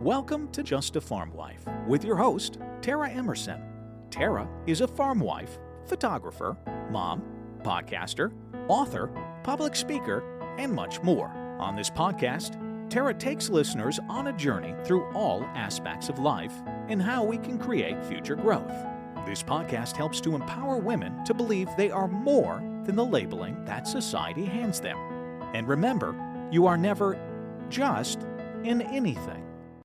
Welcome to Just a Farm Wife with your host, Tara Emerson. Tara is a farm wife, photographer, mom, podcaster, author, public speaker, and much more. On this podcast, Tara takes listeners on a journey through all aspects of life and how we can create future growth. This podcast helps to empower women to believe they are more than the labeling that society hands them. And remember, you are never just in anything.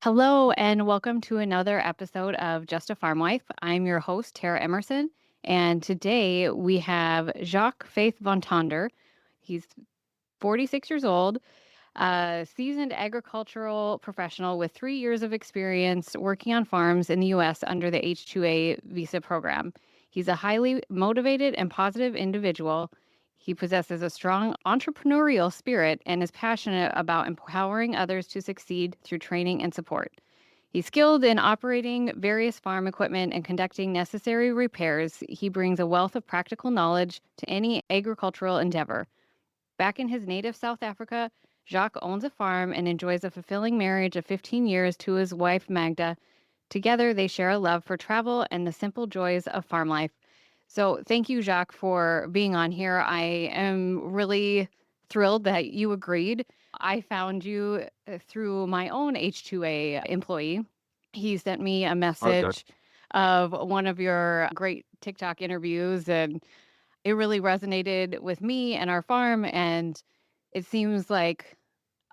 Hello, and welcome to another episode of Just a Farm Wife. I'm your host, Tara Emerson, and today we have Jacques Faith Von Tonder. He's 46 years old, a seasoned agricultural professional with 3 years of experience working on farms in the U.S. under the H-2A visa program. He's a highly motivated and positive individual. He possesses a strong entrepreneurial spirit and is passionate about empowering others to succeed through training and support. He's skilled in operating various farm equipment and conducting necessary repairs. He brings a wealth of practical knowledge to any agricultural endeavor. Back in his native South Africa, Jacques owns a farm and enjoys a fulfilling marriage of 15 years to his wife, Magda. Together, they share a love for travel and the simple joys of farm life. So thank you, Jacques, for being on here. I am really thrilled that you agreed. I found you through my own H-2A employee. He sent me a message of one of your great TikTok interviews, and it really resonated with me and our farm. And it seems like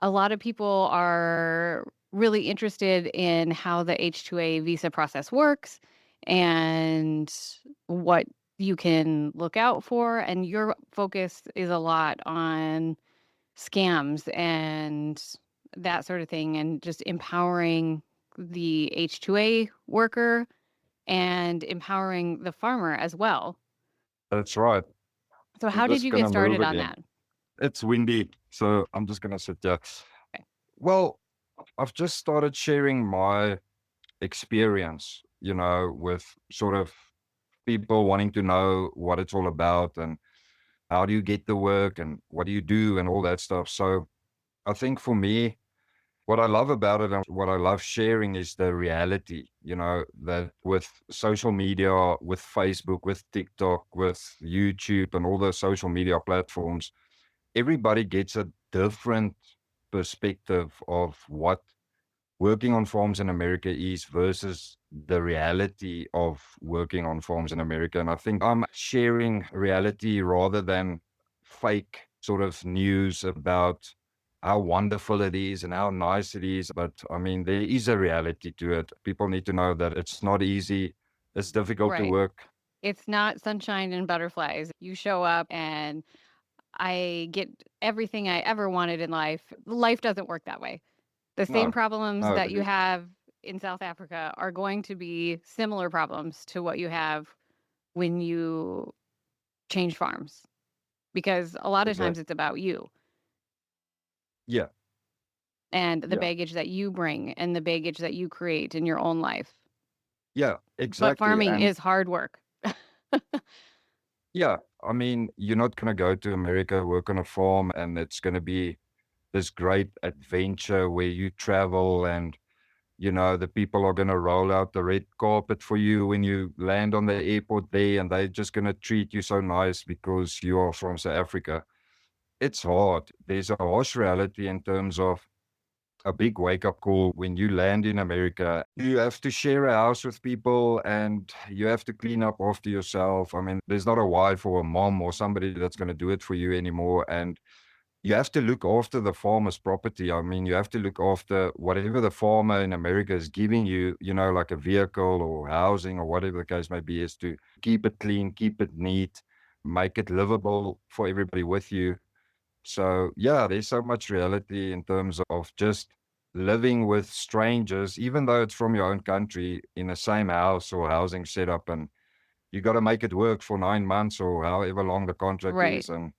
a lot of people are really interested in how the H-2A visa process works and what you can look out for. And your focus is a lot on scams and that sort of thing, and just empowering the H-2A worker and empowering the farmer as well. That's right. So I'm how did just you get gonna started move on again. that? It's windy, so I'm just gonna sit there. Okay. Well, I've just started sharing my experience, with sort of people wanting to know what it's all about and how do you get the work and what do you do and all that stuff. So I think for me, what I love about it and what I love sharing is the reality, that with social media, with Facebook, with TikTok, with YouTube and all the social media platforms, everybody gets a different perspective of what working on farms in America is versus the reality of working on farms in America. And I think I'm sharing reality rather than fake sort of news about how wonderful it is and how nice it is. But I mean, there is a reality to it. People need to know that it's not easy. It's difficult to Right. work. It's not sunshine and butterflies. You show up and I get everything I ever wanted in life. Life doesn't work that way. The same No, problems no, that you have in South Africa are going to be similar problems to what you have when you change farms, because a lot of times exactly. it's about you Yeah, and the yeah, baggage that you bring and the baggage that you create in your own life. yeah, But exactly. farming And is hard work. yeah, I mean, you're not going to go to America, work on a farm, and it's going to be this great adventure where you travel and, the people are going to roll out the red carpet for you when you land on the airport there, and they're just going to treat you so nice because you are from South Africa. It's hard. There's a harsh reality in terms of a big wake-up call when you land in America. You have to share a house with people and you have to clean up after yourself. I mean, there's not a wife or a mom or somebody that's going to do it for you anymore. And you have to look after the farmer's property. I mean, you have to look after whatever the farmer in America is giving you, like a vehicle or housing or whatever the case may be, is to keep it clean, keep it neat, make it livable for everybody with you. So yeah, there's so much reality in terms of just living with strangers, even though it's from your own country, in the same house or housing setup, and you got to make it work for 9 months or however long the contract Right. is. And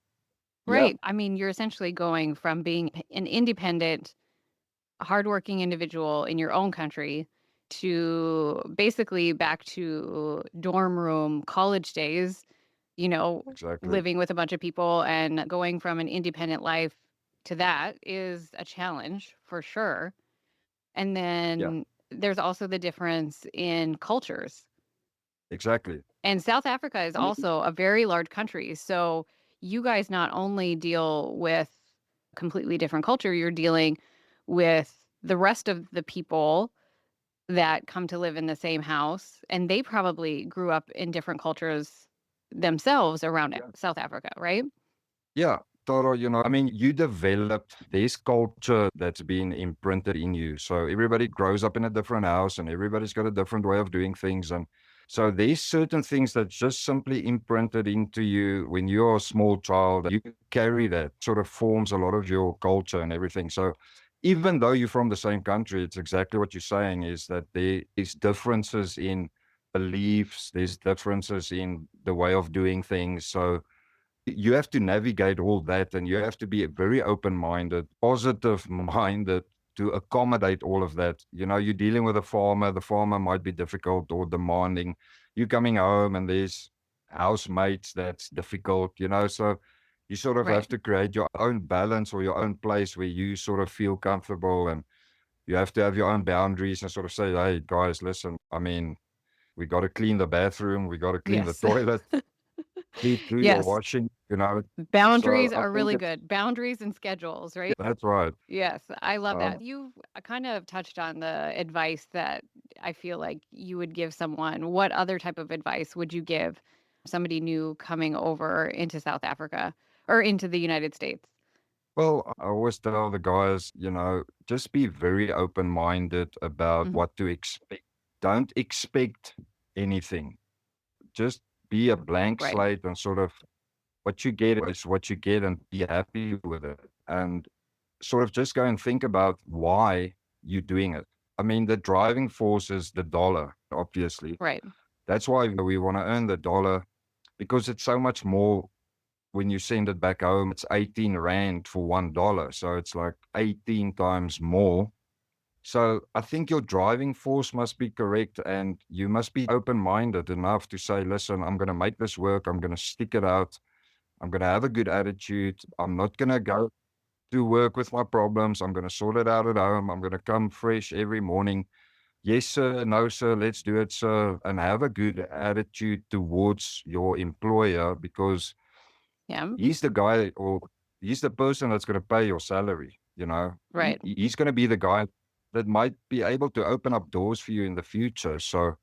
yeah, Right. I mean, you're essentially going from being an independent, hardworking individual in your own country to basically back to dorm room college days, exactly. living with a bunch of people, and going from an independent life to that is a challenge for sure. And Yeah, then there's also the difference in cultures. exactly. And South Africa is I mean, also a very large country. So you guys not only deal with completely different culture, you're dealing with the rest of the people that come to live in the same house. And they probably grew up in different cultures themselves around yeah. South Africa, right? Yeah, Toro, I mean, you developed this culture that's been imprinted in you. So everybody grows up in a different house and everybody's got a different way of doing things. And so there's certain things that just simply imprinted into you when you're a small child. You carry that sort of forms a lot of your culture and everything. So even though you're from the same country, it's exactly what you're saying is that there is differences in beliefs, there's differences in the way of doing things. So you have to navigate all that and you have to be very open-minded, positive-minded to accommodate all of that. You're dealing with a farmer. The farmer might be difficult or demanding. You're coming home and there's housemates that's difficult. So you sort of Right. have to create your own balance or your own place where you sort of feel comfortable, and you have to have your own boundaries and sort of say, hey, guys, listen, I mean, we got to clean the bathroom. We got to clean the Yes. toilet. Please do your Yes. washing. So Boundaries I are think really it's good. Boundaries and schedules, right? that's right. Yes, I love that. Um, You've kind of touched on the advice that I feel like you would give someone. What other type of advice would you give somebody new coming over into South Africa or into the United States? well, I always tell the guys, just be very open-minded about Mhm. what to expect. Don't expect anything. Just be a blank Right. slate and sort of what you get is what you get and be happy with it. And sort of just go and think about why you're doing it. I mean, the driving force is the dollar, obviously. Right. That's why we want to earn the dollar because it's so much more when you send it back home. It's 18 Rand for $1. So it's like 18 times more. So I think your driving force must be correct and you must be open minded enough to say, listen, I'm going to make this work. I'm going to stick it out. I'm going to have a good attitude. I'm not going to go to work with my problems. I'm going to sort it out at home. I'm going to come fresh every morning. Yes, sir. No, sir. Let's do it, sir. And have a good attitude towards your employer because Yeah. he's the guy or he's the person that's going to pay your salary. Right. He's going to be the guy that might be able to open up doors for you in the future. So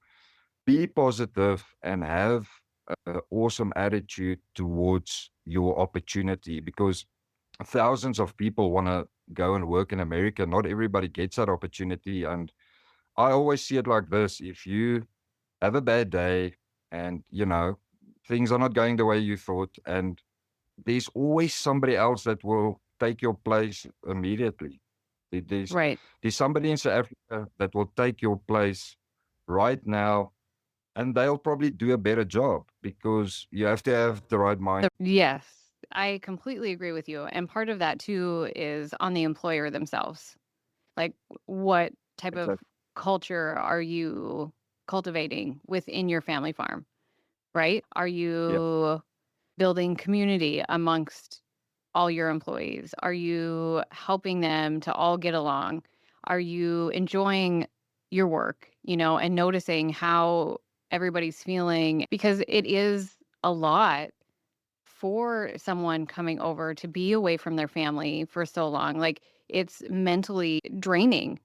be positive and have an awesome attitude towards your opportunity because thousands of people want to go and work in America. Not everybody gets that opportunity. And I always see it like this. If you have a bad day and, things are not going the way you thought, and there's always somebody else that will take your place immediately. There's, Right. there's somebody in South Africa that will take your place right now, and they'll probably do a better job because you have to have the right mind. Yes, I completely agree with you. And part of that too is on the employer themselves. Like, what type of Exactly. culture are you cultivating within your family farm, right? Are Yeah. you building community amongst all your employees? Are you helping them to all get along? Are you enjoying your work, and noticing how everybody's feeling? Because it is a lot for someone coming over to be away from their family for so long. Like, it's mentally draining,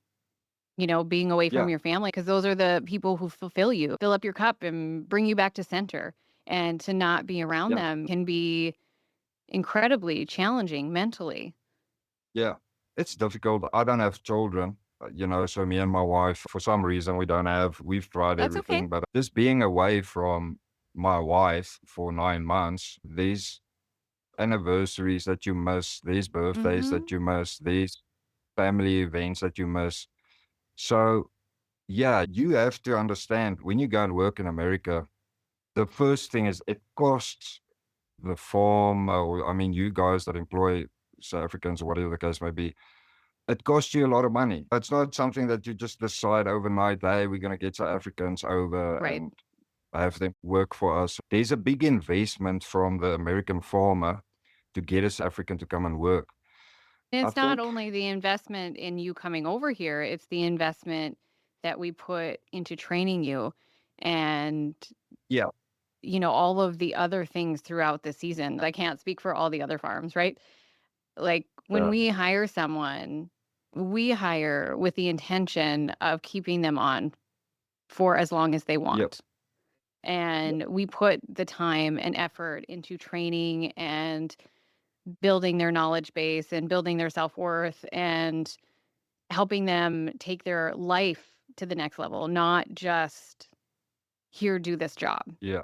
being away from Yeah. your family because those are the people who fulfill you, fill up your cup and bring you back to center. And to not be around Yeah. them can be incredibly challenging mentally. Yeah. It's difficult. I don't have children, so me and my wife, for some reason, we've tried That's okay. everything, but just being away from my wife for 9 months, these anniversaries that you miss, these birthdays Mhm. that you miss, these family events that you miss. So, yeah, you have to understand when you go and work in America, the first thing is it costs the farm, or I mean, you guys that employ South Africans or whatever the case may be, it costs you a lot of money. It's not something that you just decide overnight, hey, we're going to get South Africans over Right. and have them work for us. There's a big investment from the American farmer to get a South African to come and work. And I it's not think, only the investment in you coming over here, it's the investment that we put into training you and, yeah, all of the other things throughout the season. I can't speak for all the other farms, right? Like when uh, we hire someone, we hire with the intention of keeping them on for as long as they yeah, want. And we put the time and effort into training and building their knowledge base and building their self-worth and helping them take their life to the next level, not just here, do this job. yeah,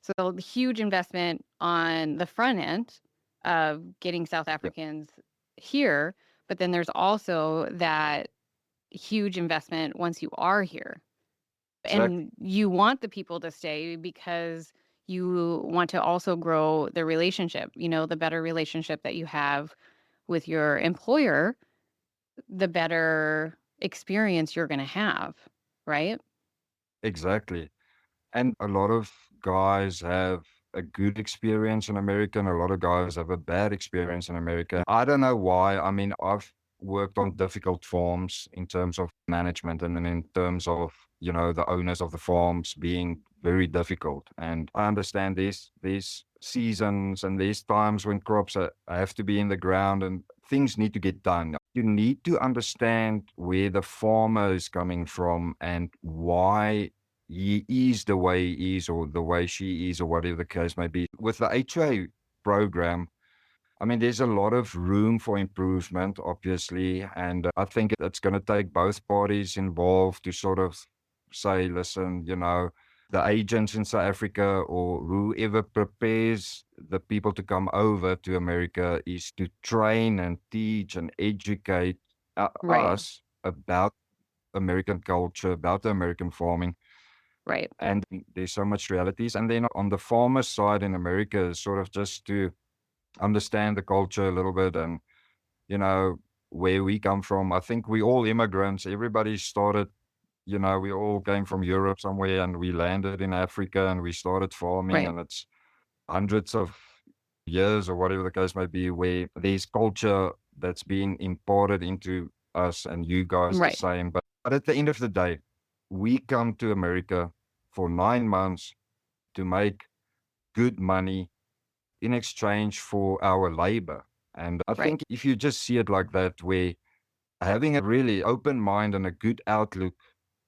So huge investment on the front end of getting South yeah, Africans here, but then there's also that huge investment once you are here. exactly, And you want the people to stay because you want to also grow the relationship, the better relationship that you have with your employer, the better experience you're going to have, right? exactly. And a lot of guys have a good experience in America, and a lot of guys have a bad experience in America. I don't know why. I mean, I've worked on difficult farms in terms of management and then in terms of, the owners of the farms being very difficult. And I understand these seasons and these times when crops have to be in the ground and things need to get done. You need to understand where the farmer is coming from and why he is the way he is or the way she is or whatever the case may be. With the H-2A program, I mean, there's a lot of room for improvement, obviously. And I think it's going to take both parties involved to sort of say, listen, the agents in South Africa or whoever prepares the people to come over to America is to train and teach and educate Right. us about American culture, about the American farming. Right. And there's so much realities. And then on the farmer side in America, sort of just to understand the culture a little bit and, you know, where we come from. I think we all immigrants, everybody started, we all came from Europe somewhere and we landed in Africa and we started farming Right. and it's hundreds of years or whatever the case may be, where there's culture that's being imported into us and you guys the Right. same. But at the end of the day, we come to America for 9 months to make good money in exchange for our labor. And I Right. think if you just see it like that, where having a really open mind and a good outlook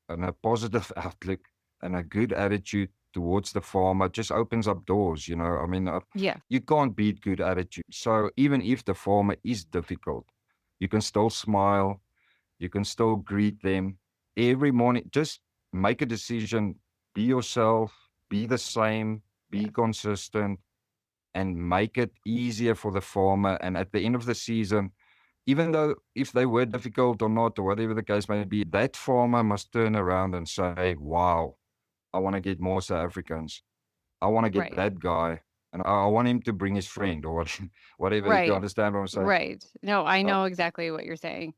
and a positive outlook and a good attitude towards the farmer just opens up doors, I mean, Yeah. you can't beat good attitude. So even if the farmer is difficult, you can still smile, you can still greet them every morning. Just make a decision, be yourself, be the same, be Yes. consistent, and make it easier for the farmer. And at the end of the season, even though if they were difficult or not, or whatever the case may be, that farmer must turn around and say, wow, I want to get more South Africans. I want to get Right. that guy. And I want him to bring his friend or whatever. You Right. understand what I'm saying? Right. No, I Uh, know exactly what you're saying.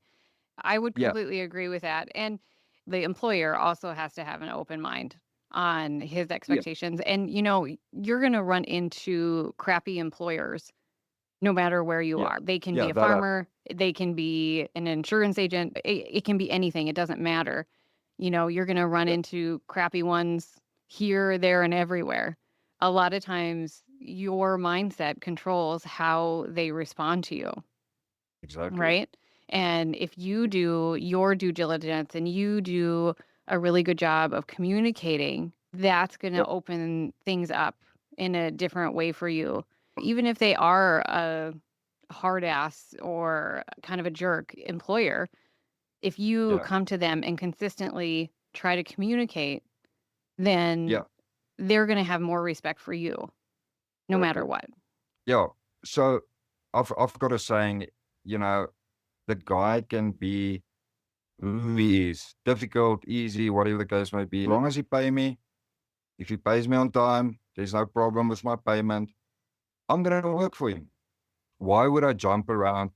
I would yeah, completely agree with that. And the employer also has to have an open mind on his yeah, expectations. And, you're going to run into crappy employers no matter where you yeah, are. They can be yeah, a that, farmer, they can be an insurance agent, it can be anything. It doesn't matter. You're going to run yeah, into crappy ones here, there, and everywhere. A lot of times, your mindset controls how they respond to you. exactly. Right? And if you do your due diligence and you do a really good job of communicating, that's going to Yep, open things up in a different way for you. Even if they are a hard ass or kind of a jerk employer, if you yeah, come to them and consistently try to communicate, then yeah, they're going to have more respect for you no matter exactly. what. Yeah. So I've got a saying, you know, the guy can be who he is, difficult, easy, whatever the case may be. As long as he pay me, if he pays me on time, there's no problem with my payment. I'm gonna work for him. Why would I jump around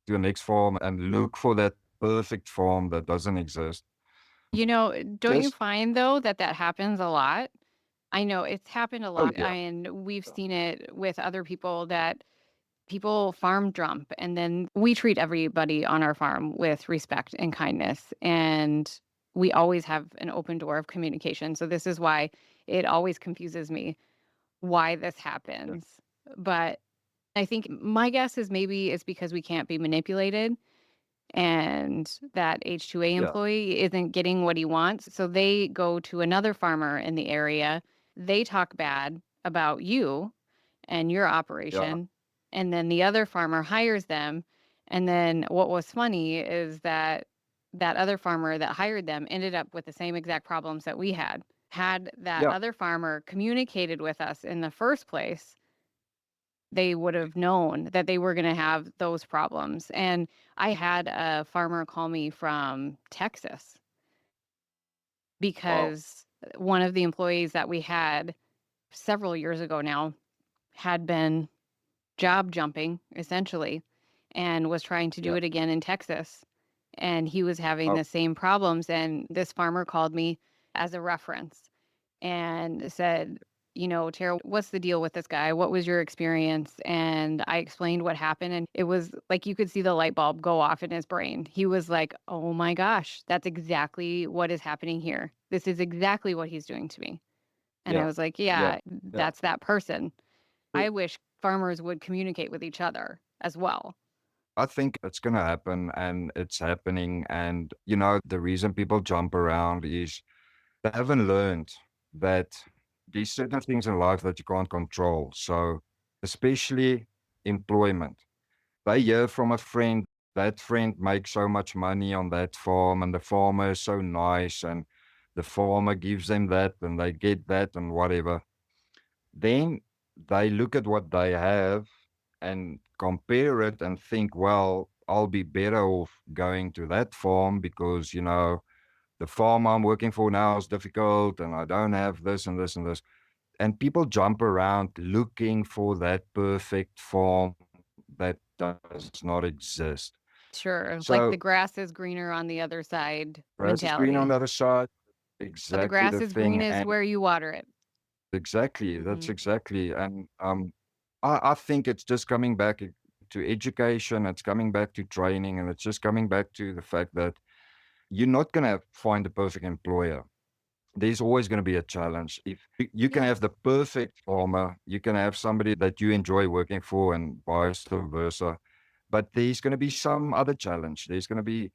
to the next farm and look for that perfect farm that doesn't exist? Don't you Just find though that that happens a lot? I know it's happened a oh lot, yeah, and we've seen it with other people that People farm jump, and then we treat everybody on our farm with respect and kindness. And we always have an open door of communication. So this is why it always confuses me why this Yeah. happens. But I think my guess is maybe it's because we can't be manipulated and that H-2A Yeah. employee isn't getting what he wants. So they go to another farmer in the area. They talk bad about you and your Yeah. operation. And then the other farmer hires them. And then what was funny is that that other farmer that hired them ended up with the same exact problems that we had. Had that Yeah. other farmer communicated with us in the first place, they would have known that they were going to have those problems. And I had a farmer call me from Texas Wow. because one of the employees that we had several years ago now had been job jumping essentially and was trying to do Yeah. it again in Texas. And he was having Oh, the same problems. And this farmer called me as a reference and said, Tara, what's the deal with this guy? What was your experience? And I explained what happened. And it was like you could see the light bulb go off in his brain. He was like, oh my gosh, that's exactly what is happening here. This is exactly what he's doing to me. And I yeah. was like, Yeah. yeah, Yeah. that's that person. Uh, I wish farmers would communicate with each other as well. I think it's going to happen and it's happening. And, the reason people jump around is they haven't learned that there's certain things in life that you can't control. So, especially employment. They hear from a friend, that friend makes so much money on that farm, and the farmer is so nice, and the farmer gives them that, and they get that, and whatever. Then they look at what they have and compare it and think, well, I'll be better off going to that farm because, the farm I'm working for now is difficult and I don't have this and this and this. And people jump around looking for that perfect farm that does not exist. Sure. Like the So, grass is greener on the other side grass is green on mentality. the other side. But the Exactly grass the is green thing. is And where you water it. exactly, that's Hmm. exactly. And I think it's just coming back to education, it's coming back to training, and it's just coming back to the fact that you're not going to find a perfect employer. There's always going to be a challenge. If you can Yes. have the perfect farmer, you can have somebody that you enjoy working for, and vice versa. But there's going to be some other challenge. There's going to be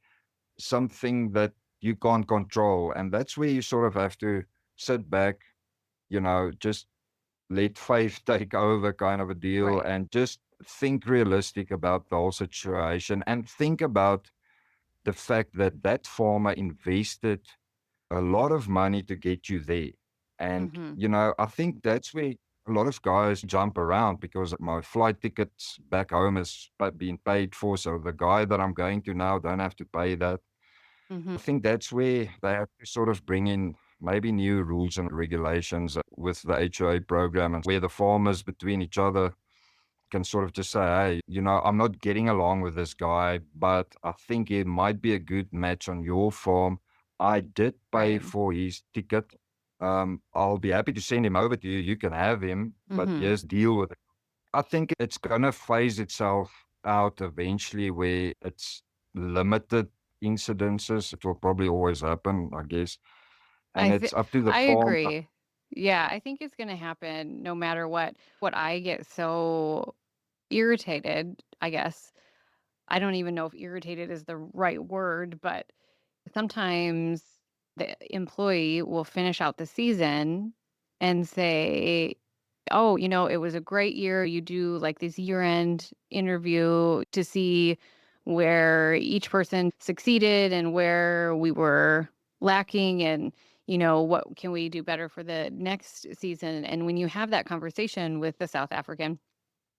something that you can't control. And that's where you sort of have to sit back, just let faith take over kind of a deal Right. and just think realistic about the whole situation and think about the fact that that farmer invested a lot of money to get you there. And, Hmm. I think that's where a lot of guys jump around because my flight tickets back home is being paid for. So the guy that I'm going to now don't have to pay that. Hmm. I think that's where they have to sort of bring in maybe new rules and regulations with the H-2A program and where the farmers between each other can sort of just say, hey, I'm not getting along with this guy, but I think it might be a good match on your farm. I did pay Right. for his ticket. I'll be happy to send him over to you. You can have him, but Hmm. yes, deal with it. I think it's going to phase itself out eventually where it's limited incidences. It will probably always happen, I guess. And it's up to the I farm. agree. Yeah, I think it's going to happen no matter what. What I get so irritated, I guess. I don't even know if irritated is the right word, but sometimes the employee will finish out the season and say, oh, it was a great year. You do like this year end interview to see where each person succeeded and where we were lacking and what can we do better for the next season. And when you have that conversation with the South African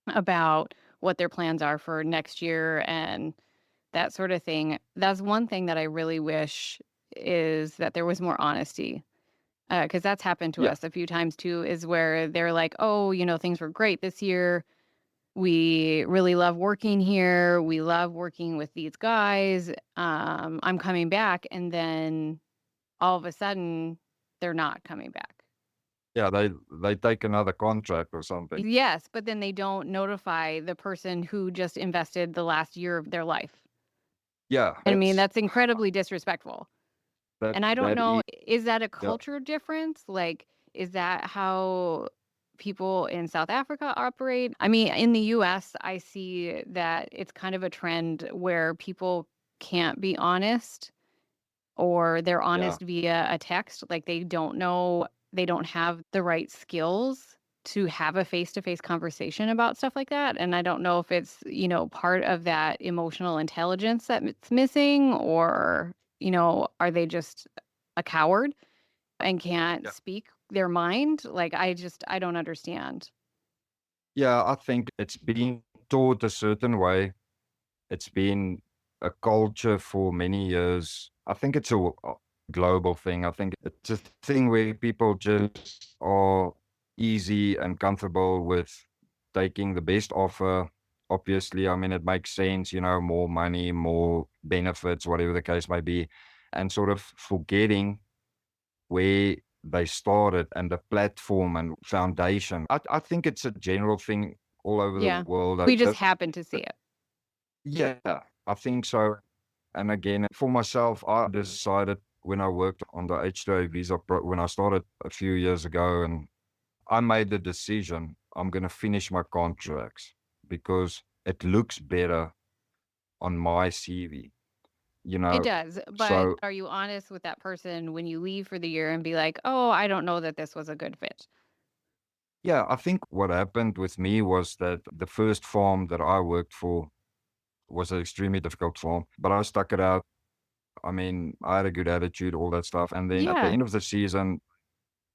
about what their plans are for next year and that sort of thing, that's one thing that I really wish is that there was more honesty. Because that's happened to Yeah. us a few times too, is where they're like, oh, things were great this year. We really love working here. We love working with these guys. I'm coming back. And then all of a sudden, they're not coming back. Yeah, they take another contract or something. Yes, but then they don't notify the person who just invested the last year of their life. Yeah, And I mean, that's that's incredibly disrespectful. And I don't that know, is is that a yeah, culture difference? Like, is that how people in South Africa operate? I mean, in the US, I see that it's kind of a trend where people can't be honest, or they're yeah, honest via a text. Like, they don't know, they don't have the right skills to have a face-to-face conversation about stuff like that. And I don't know if it's, part of that emotional intelligence that it's missing, or, are they just a coward and can't yeah. speak their mind? Like, I don't understand. Yeah, I think it's been taught a certain way. It's been a culture for many years. I think it's a global thing. I think it's a thing where people just are easy and comfortable with taking the best offer. Obviously, I mean, it makes sense, more money, more benefits, whatever the case may be, and sort of forgetting where they started and the platform and foundation. I think it's a general thing all over the Yeah. world. We just happen to see it. Yeah, I think so. And again, for myself, I decided when I worked on the H-2A visa when I started a few years ago, and I made the decision I'm going to finish my contracts because it looks better on my CV, you It know. does. But So are you honest with that person when you leave for the year and be like, "Oh, I don't know that this was a good fit." yeah, I think what happened with me was that the first farm that I worked for was an extremely difficult farm, but I stuck it out. I mean, I had a good attitude, all that stuff. And then at the Yeah. end of the season,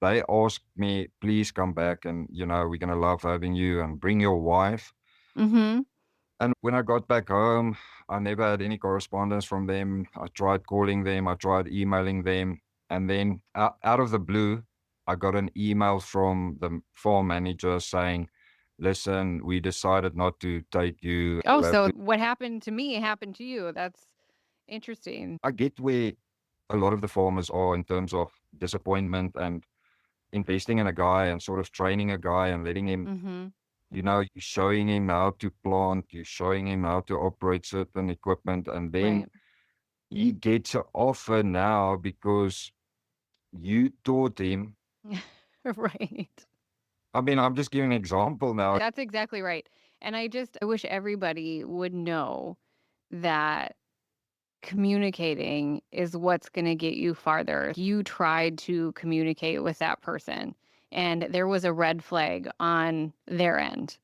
they asked me, please come back and, we're going to love having you and bring your wife. Mhm. And when I got back home, I never had any correspondence from them. I tried calling them, I tried emailing them. And then out of the blue, I got an email from the farm manager saying, listen, we decided not to take you. Oh, You have so to. what happened to me happened to you. That's interesting. I get where a lot of the farmers are in terms of disappointment and investing in a guy and sort of training a guy and letting him, Mhm. you're showing him how to plant, you're showing him how to operate certain equipment, and then Right. he gets an offer now because you taught him. Right. I mean, I'm just giving an example now. That's exactly right. And I wish everybody would know that communicating is what's going to get you farther. You tried to communicate with that person and there was a red flag on their end,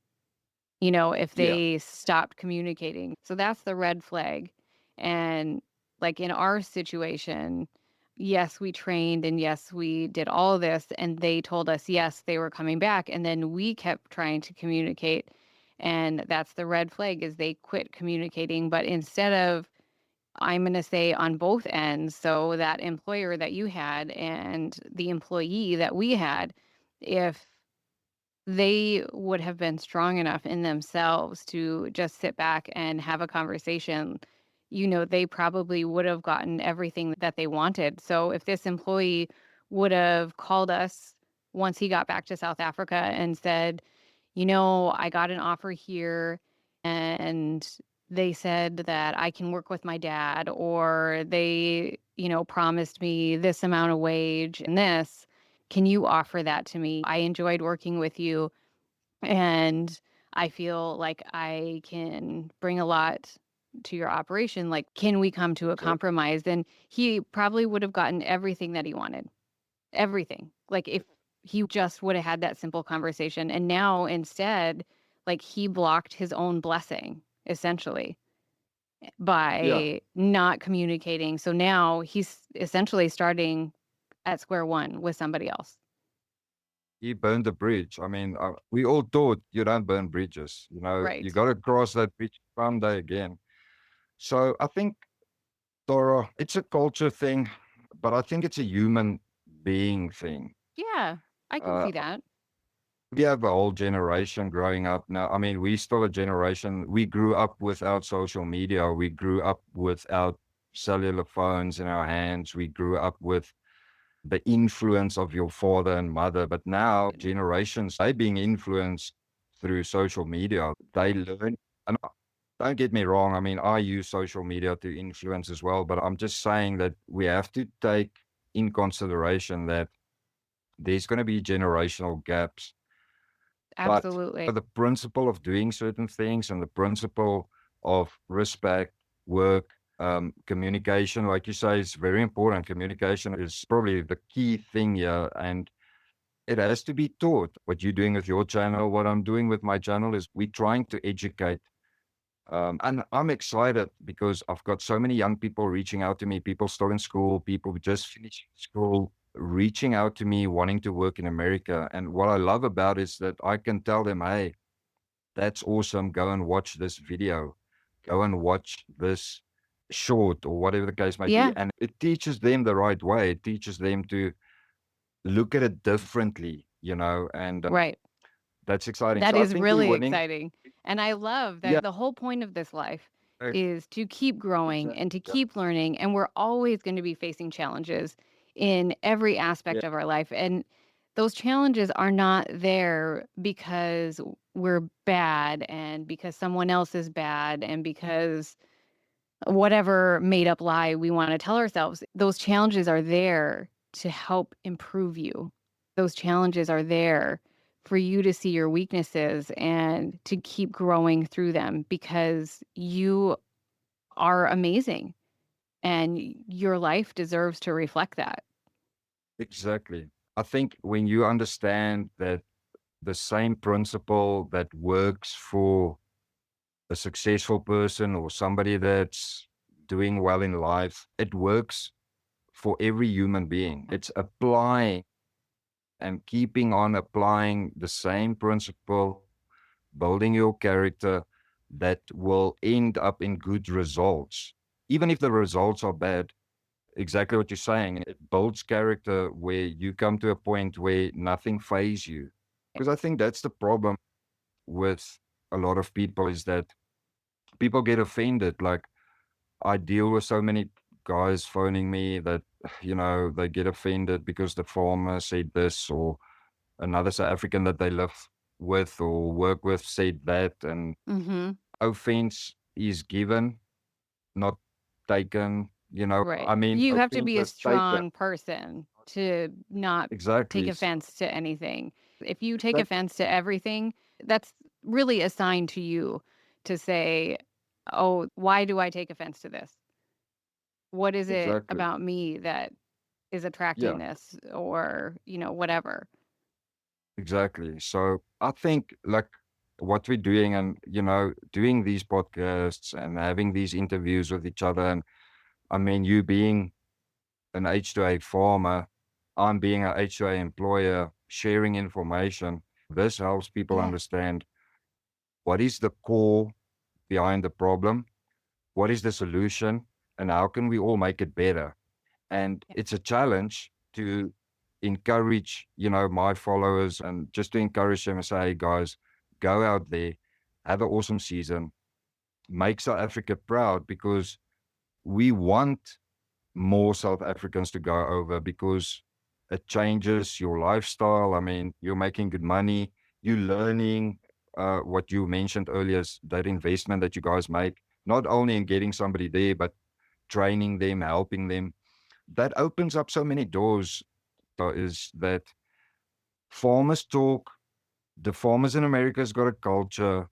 if Yeah, they stopped communicating. So that's the red flag. And like in our situation, yes, we trained and yes, we did all this. And they told us, yes, they were coming back. And then we kept trying to communicate. And that's the red flag is they quit communicating. But instead of, I'm going to say on both ends, so that employer that you had and the employee that we had, if they would have been strong enough in themselves to just sit back and have a conversation, they probably would have gotten everything that they wanted. So if this employee would have called us once he got back to South Africa and said, I got an offer here and they said that I can work with my dad, or they, promised me this amount of wage and this. Can you offer that to me? I enjoyed working with you and I feel like I can bring a lot to your operation. Like, can we come to a exactly. compromise? Then he probably would have gotten everything that he wanted. Everything. Like if he just would have had that simple conversation. And now instead, like he blocked his own blessing, essentially, Yeah, by not communicating. So now he's essentially starting at square one with somebody else. he burned the bridge. I mean, we all thought you don't burn bridges. You Right. got to cross that bridge someday again. So I think, Dora, it's a culture thing, but I think it's a human being thing. Yeah, I can Uh, see that. we have a whole generation growing up now. I mean, we still a generation. We grew up without social media. We grew up without cellular phones in our hands. We grew up with the influence of your father and mother. But now generations, they being influenced through social media. They learn, and don't get me wrong, I mean, I use social media to influence as well, but I'm just saying that we have to take in consideration that there's going to be generational gaps. But Absolutely. the principle of doing certain things and the principle of respect, work, communication, like you say, is very important. Communication is probably the key thing here, and it has to be taught. What you're doing with your channel, what I'm doing with my channel is we're trying to educate. And I'm excited because I've got so many young people reaching out to me, people still in school, people who just finished school, reaching out to me, wanting to work in America. And what I love about it is that I can tell them, hey, that's awesome. Go and watch this video. Go and watch this short or whatever the case might be. Yeah, And it teaches them the right way. It teaches them to look at it differently, and right. that's exciting. That So I is think we're really winning. exciting. And I love Yeah, that the whole point of this life is to keep growing exactly. and to Yeah, keep learning. And we're always going to be facing challenges in every yeah, aspect of our life. And those challenges are not there because we're bad and because someone else is bad and because whatever made up lie we want to tell ourselves. Those challenges are there to help improve you. Those challenges are there for you to see your weaknesses and to keep growing through them because you are amazing and your life deserves to reflect that. exactly. I think when you understand that the same principle that works for a successful person or somebody that's doing well in life, it works for every human being. It's applying and keeping on applying the same principle, building your character that will end up in good results. Even if the results are bad, exactly what you're saying, it builds character where you come to a point where nothing phases you. Because I think that's the problem with a lot of people is that people get offended. Like I deal with so many guys phoning me that, they get offended because the farmer said this or another South African that they live with or work with said that. And Mhm. offense is given, not taken. Right. I mean, You have to offense be a is taken. strong person to not take Exactly. offense to anything. If you take That, offense to everything, that's really assigned to you to say, "Oh, why do I take offense to this? What is it exactly. about me that is attracting Yeah, this?" Or, whatever. exactly. So I think like what we're doing and, doing these podcasts and having these interviews with each other. And I mean, you being an H-2A farmer, I'm being an H-2A employer, sharing information. This helps people Yeah. understand what is the core behind the problem, what is the solution, and how can we all make it better. And Yeah. it's a challenge to encourage, my followers and just to encourage them and say, hey, guys, go out there, have an awesome season, make South Africa proud because we want more South Africans to go over because it changes your lifestyle. I mean, you're making good money, you're learning what you mentioned earlier, is that investment that you guys make, not only in getting somebody there, but training them, helping them. That opens up so many doors. Is that farmers talk, the farmers in America has got a culture.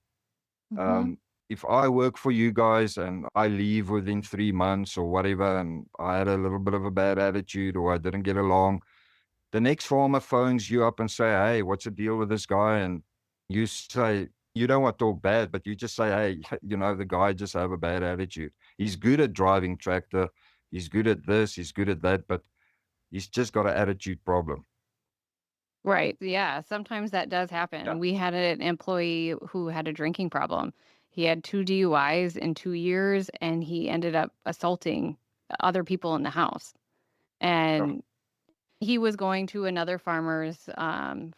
Mhm. Um, if I work for you guys and I leave within 3 months or whatever, and I had a little bit of a bad attitude or I didn't get along, the next farmer phones you up and say, hey, what's the deal with this guy? And you say, you don't want to talk bad, but you just say, hey, the guy just have a bad attitude. He's good at driving tractor. He's good at this. He's good at that, but he's just got an attitude problem. Right. Yeah, sometimes that does Yeah. happen. We had an employee who had a drinking problem. He had 2 DUIs in 2 years, and he ended up assaulting other people in the house. Yeah. And he was going to another farmer's,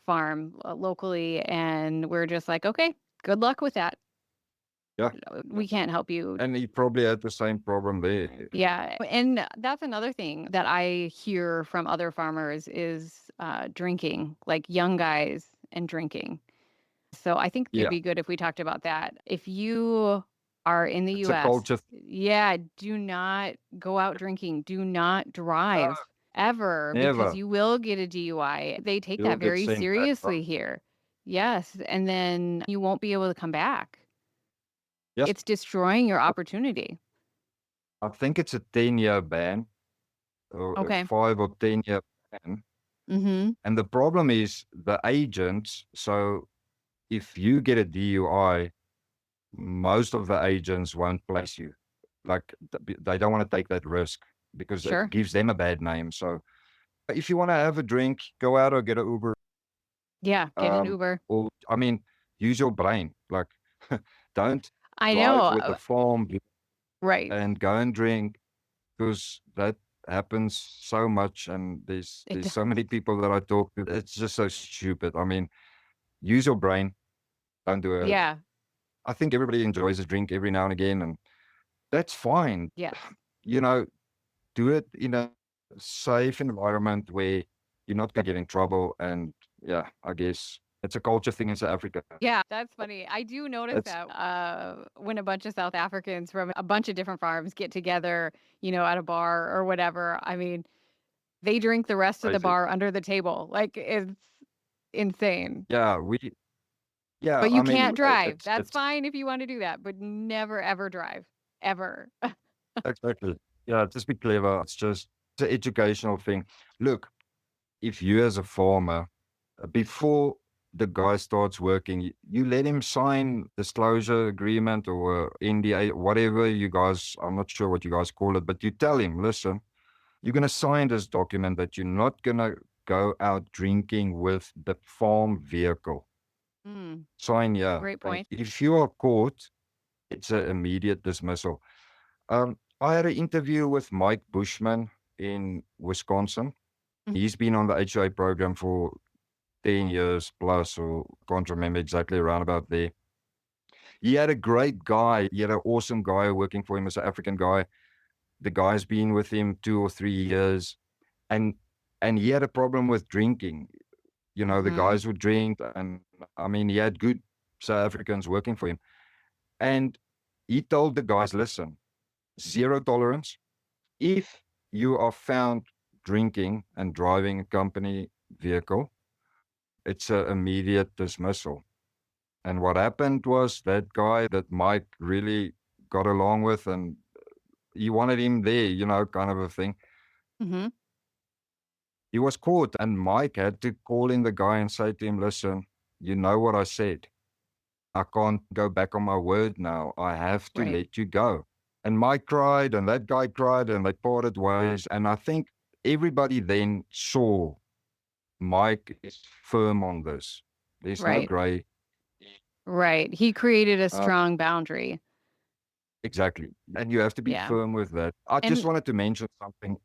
farm, locally, and we're just like, "Okay, good luck with that." Yeah. We can't help you. And he probably had the same problem there. Yeah. And that's another thing that I hear from other farmers is drinking, like young guys and drinking. So I think it'd Yeah. be good if we talked about that. If you are in the It's a US, culture. yeah, do not go out drinking. Do not No, drive ever because never. you will get a DUI. They take You'll that get very sent back. seriously here. Yes, and then you won't be able to come back. Yes. It's destroying your opportunity. I think it's a 10-year ban or a Okay. 5 or 10-year ban. Mhm. And the problem is the agents. So if you get a DUI, most of the agents won't place you. Like they don't want to take that risk because it Sure. gives them a bad name. So if you want to have a drink, go out or get an Uber. Yeah, get an Uber. Or I mean, use your brain. Like, don't I know. drive with a farm Right. and go and drink because that happens so much. And It there's so many people that I talk to. It's just so stupid. I mean, use your brain. Don't do it. yeah. I think everybody enjoys a drink every now and again, and that's fine. Yes. You know, do it in a safe environment where you're not gonna get in trouble. And yeah, I guess it's a culture thing in South Africa. Yeah, that's funny. I do notice That's that when a bunch of South Africans from a bunch of different farms get together, at a bar or whatever, I mean, they drink the rest of the crazy. bar under the table. Like, it's insane. Yeah, yeah, But I you mean, can't drive. That's it's fine if you want to do that, but never ever drive. Ever. exactly. Yeah, just be clever. It's an educational thing. Look, if you as a farmer, before the guy starts working, you let him sign disclosure agreement or NDA, whatever you guys, I'm not sure what you guys call it, but you tell him, listen, you're going to sign this document that you're not going to go out drinking with the farm vehicle. Mm, Sign, yeah. great And point. if you are caught, it's an immediate dismissal. I had an interview with Mike Bushman in Wisconsin. Mhm. He's been on the H-2A program for 10 years plus, or can't remember exactly around about there. He had a great guy. He had an awesome guy working for him as an African guy. The guy's been with him 2 or 3 years, and he had a problem with drinking. The Mhm. guys would drink, and I mean, he had good South Africans working for him. And he told the guys, listen, zero tolerance. If you are found drinking and driving a company vehicle, it's an immediate dismissal. And what happened was that guy that Mike really got along with, and he wanted him there, kind of a thing. Mhm. He was caught, and Mike had to call in the guy and say to him, listen, you know what I said. I can't go back on my word now. I have to Right. let you go. And Mike cried, and that guy cried, and they parted ways. And I think everybody then saw Mike is firm on this. There's no Right. gray. Right. He created a Uh, strong boundary. exactly. And you have to be Yeah. firm with that. I just And wanted to mention something,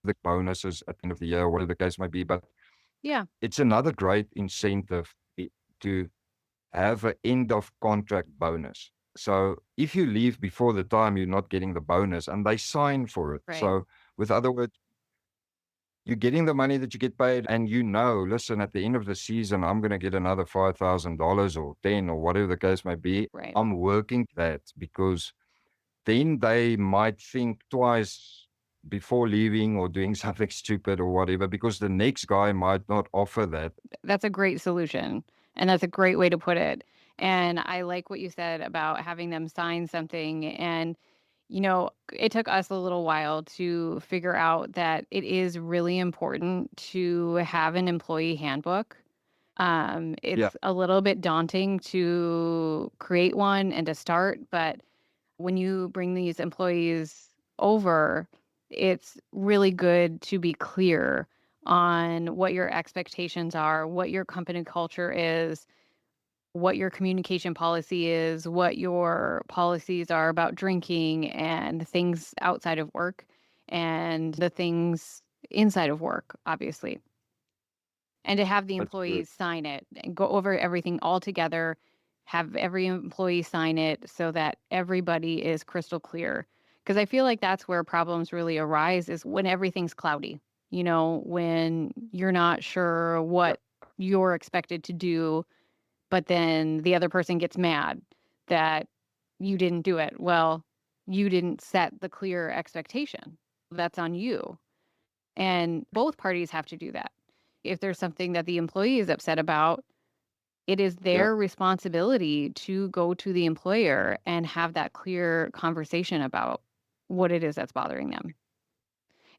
the bonuses at the end of the year, whatever the case might be. But yeah. it's another great incentive to have an end of contract bonus. So if you leave before the time, you're not getting the bonus, and they sign for it. Right. So with other words, you're getting the money that you get paid, and listen, at the end of the season, I'm going to get another $5,000 or 10 or whatever the case may be. Right. I'm working that because then they might think twice before leaving or doing something stupid or whatever, because the next guy might not offer that. That's a great solution, and that's a great way to put it. And I like what you said about having them sign something. And, it took us a little while to figure out that it is really important to have an employee handbook. Yeah, It's a little bit daunting to create one and to start, but when you bring these employees over, it's really good to be clear on what your expectations are, what your company culture is, what your communication policy is, what your policies are about drinking and things outside of work and the things inside of work, obviously. And to have the that's true. employees sign it and go over everything all together have every employee sign it so that everybody is crystal clear. Because I feel like that's where problems really arise is when everything's cloudy, when you're not sure Yeah, what you're expected to do, but then the other person gets mad that you didn't do it. Well, you didn't set the clear expectation. That's on you. And both parties have to do that. If there's something that the employee is upset about, it is yeah, their responsibility to go to the employer and have that clear conversation about what it is that's bothering them.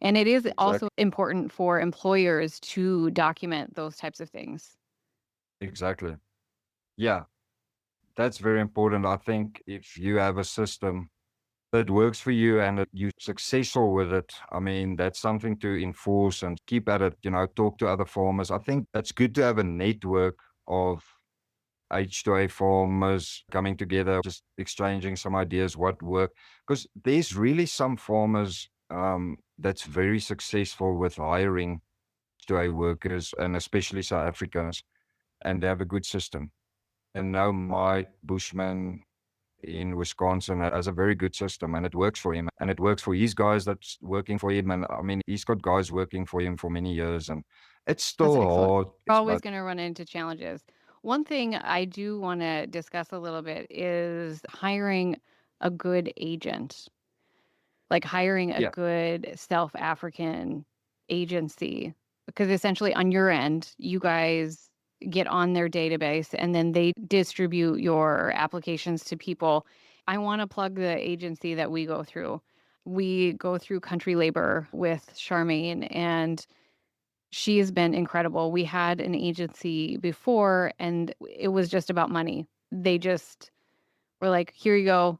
And it is also exactly. important for employers to document those types of things. Exactly. Yeah, that's very important. I think if you have a system that works for you and that you're successful with it, I mean, that's something to enforce and keep at it, talk to other farmers. I think that's good to have a network of H-2A farmers coming together, just exchanging some ideas, what work. Because there's really some farmers that's very successful with hiring H-2A workers, and especially South Africans, and they have a good system. And now my bushman in Wisconsin has a very good system and it works for him and it works for his guys that's working for him. And I mean, he's got guys working for him for many years and it's That's still excellent. hard, We're always but going to run into challenges. One thing I do want to discuss a little bit is hiring a good agent, like hiring a yeah, good South African agency, because essentially on your end, you guys get on their database and then they distribute your applications to people. I want to plug the agency that we go through. We go through Country Labor with Charmaine, and she has been incredible. We had an agency before, and it was just about money. They just were like, here you go.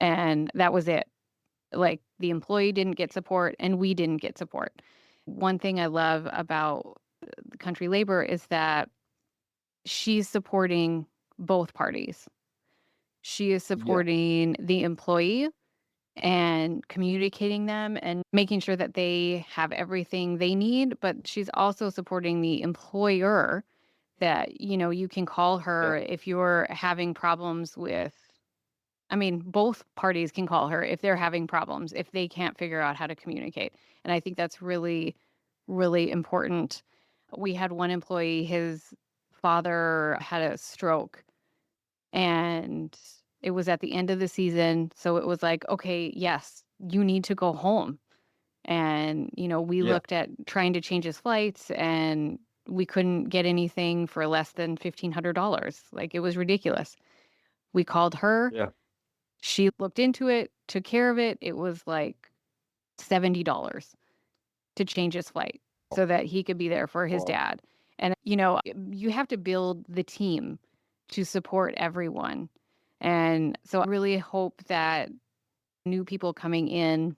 And that was it. Like the employee didn't get support, and we didn't get support. One thing I love about the Country Labor is that she's supporting both parties. She is yeah, supporting the employee and communicating them and making sure that they have everything they need, but she's also supporting the employer that, you can call yeah, her if you're having problems with. I mean, both parties can call her if they're having problems, if they can't figure out how to communicate. And I think that's really, really important. We had one employee, his father had a stroke, and it was at the end of the season. So it was like, okay, yes, you need to go home. And, we yeah, looked at trying to change his flights, and we couldn't get anything for less than $1,500. Like it was ridiculous. We called her. yeah. She looked into it, took care of it. It was like $70 to change his flight so that he could be there for his Wow. dad. And, you have to build the team to support everyone. And so I really hope that new people coming in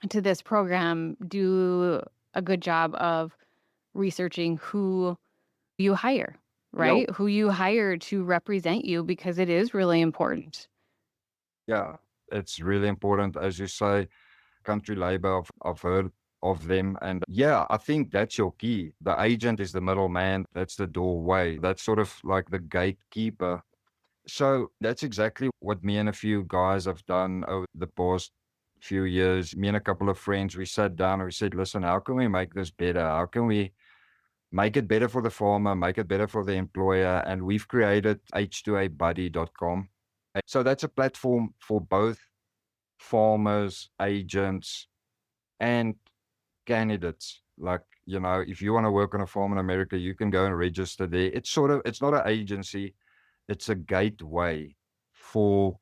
to this program do a good job of researching who you hire, Yeah, right? Who you hire to represent you, because it is really important. yeah. It's really important, as you say, Country Labor. I've heard of them. And yeah, I think that's your key. The agent is the middleman. That's the doorway. That's sort of like the gatekeeper. So that's exactly what me and a few guys have done over the past few years. Me and a couple of friends, we sat down and we said, listen, how can we make this better? How can we make it better for the farmer, make it better for the employer? And we've created H2ABuddy.com. So that's a platform for both farmers, agents, and candidates. Like, if you want to work on a farm in America, you can go and register there. It's not an agency, it's a gateway for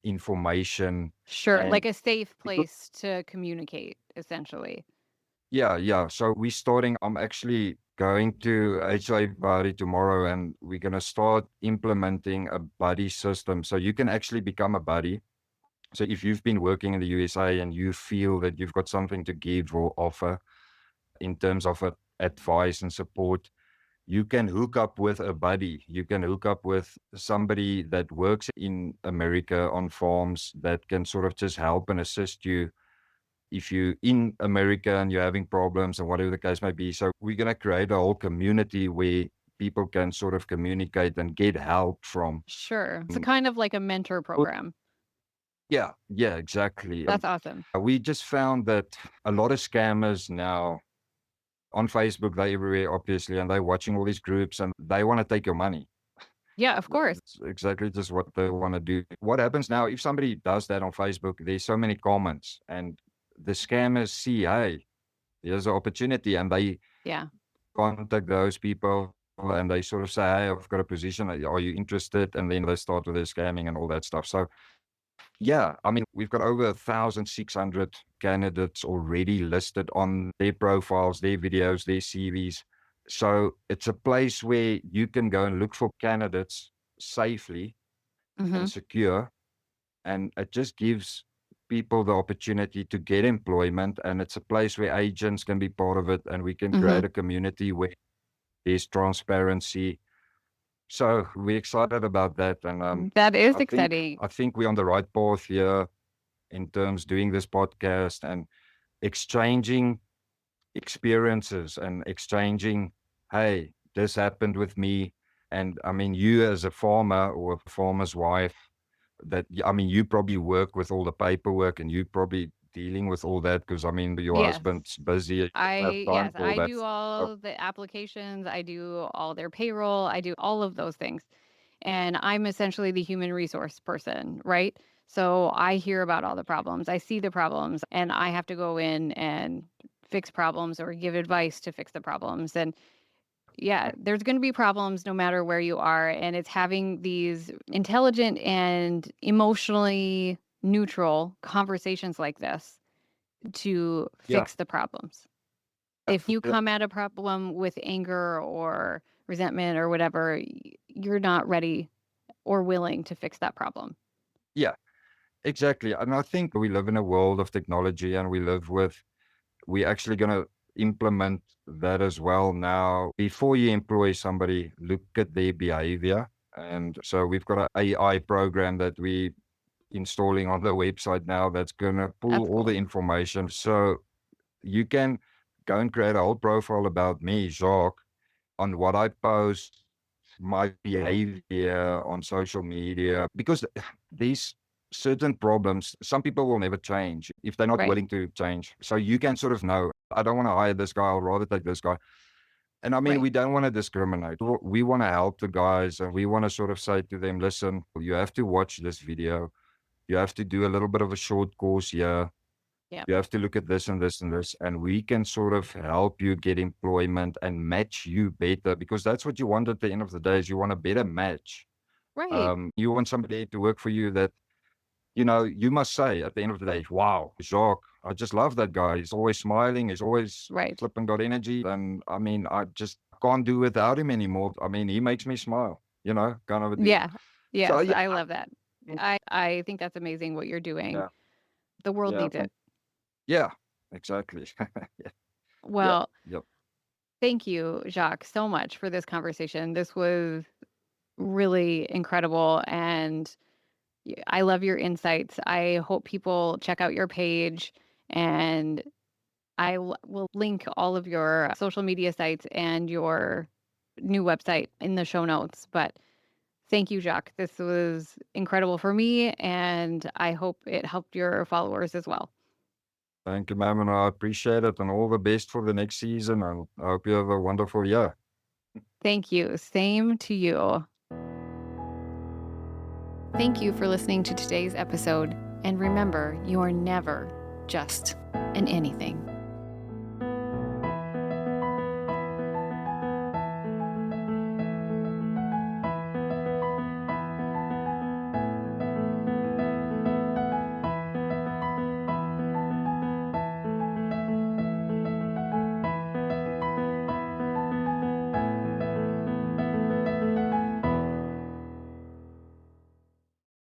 information. Sure, And like a safe because, place to communicate, essentially. yeah, yeah. So I'm actually going to HI Buddy tomorrow and we're going to start implementing a buddy system. So you can actually become a buddy. So if you've been working in the USA and you feel that you've got something to give or offer in terms of advice and support, you can hook up with a buddy. You can hook up with somebody that works in America on farms that can sort of just help and assist you if you're in America and you're having problems and whatever the case may be. So we're going to create a whole community where people can sort of communicate and get help from. Sure. It's kind of like a mentor program. Yeah, exactly. That's awesome. We just found that a lot of scammers now on Facebook, they're everywhere, obviously, and they're watching all these groups and they want to take your money. Yeah, of course. It's exactly just what they want to do. What happens now, if somebody does that on Facebook, there's so many comments, and the scammers see, hey, there's an opportunity, and they Yeah. contact those people and they sort of say, hey, I've got a position. Are you interested? And then they start with their scamming and all that stuff. So, yeah, I mean, we've got over 1,600 candidates already listed on their profiles, their videos, their CVs. So it's a place where you can go and look for candidates safely Mm-hmm. and secure. And it just gives people the opportunity to get employment. And it's a place where agents can be part of it. And we can Mm-hmm. create a community where there's transparency. So we're excited about that. And That is I exciting. think we're on the right path here in terms doing this podcast and exchanging experiences and exchanging, hey, this happened with me. And I mean, you as a farmer or a farmer's wife, I mean, you probably work with all the paperwork and you probably dealing with all that because I mean, your Yes. husband's busy. You don't have time Yes, for all I that. do all the applications, I do all their payroll, I do all of those things. And I'm essentially the human resource person, right? So I hear about all the problems, I see the problems, and I have to go in and fix problems or give advice to fix the problems. And yeah, there's going to be problems no matter where you are. And it's having these intelligent and emotionally neutral conversations like this to Yeah. fix the problems. If you come at a problem with anger or resentment or whatever, you're not ready or willing to fix that problem. Yeah, exactly. And I think we live in a world of technology and we're actually going to implement that as well now. Before you employ somebody, look at their behavior. And so we've got an AI program that we installing on the website now that's going to pull That's all the cool. information. So you can go and create a whole profile about me, Jacques, on what I post, my behavior on social media, because these certain problems, some people will never change if they're not Right. willing to change. So you can sort of know, I don't want to hire this guy, I'll rather take this guy. And I mean, Right. we don't want to discriminate. We want to help the guys and we want to sort of say to them, listen, you have to watch this video. You have to do a little bit of a short course here. Yeah. You have to look at this and this and this, and we can sort of help you get employment and match you better because that's what you want at the end of the day is you want a better match. Right. You want somebody to work for you that, you know, you must say at the end of the day, wow, Jacques, I just love that guy. He's always smiling. He's always Right. flipping got energy. And I mean, I just can't do without him anymore. I mean, he makes me smile, you know, kind of a deal. Yeah. Yes, So, yeah. I love that. I think that's amazing what you're doing. Yeah. The world Yeah. needs it. Yeah, exactly. Yeah. Well, Yep. thank you, Jacques, so much for this conversation. This was really incredible, and I love your insights. I hope people check out your page, and will link all of your social media sites and your new website in the show notes. But thank you, Jacques. This was incredible for me, and I hope it helped your followers as well. Thank you, ma'am, and I appreciate it, and all the best for the next season, and I hope you have a wonderful year. Thank you. Same to you. Thank you for listening to today's episode. And remember, you are never just an anything.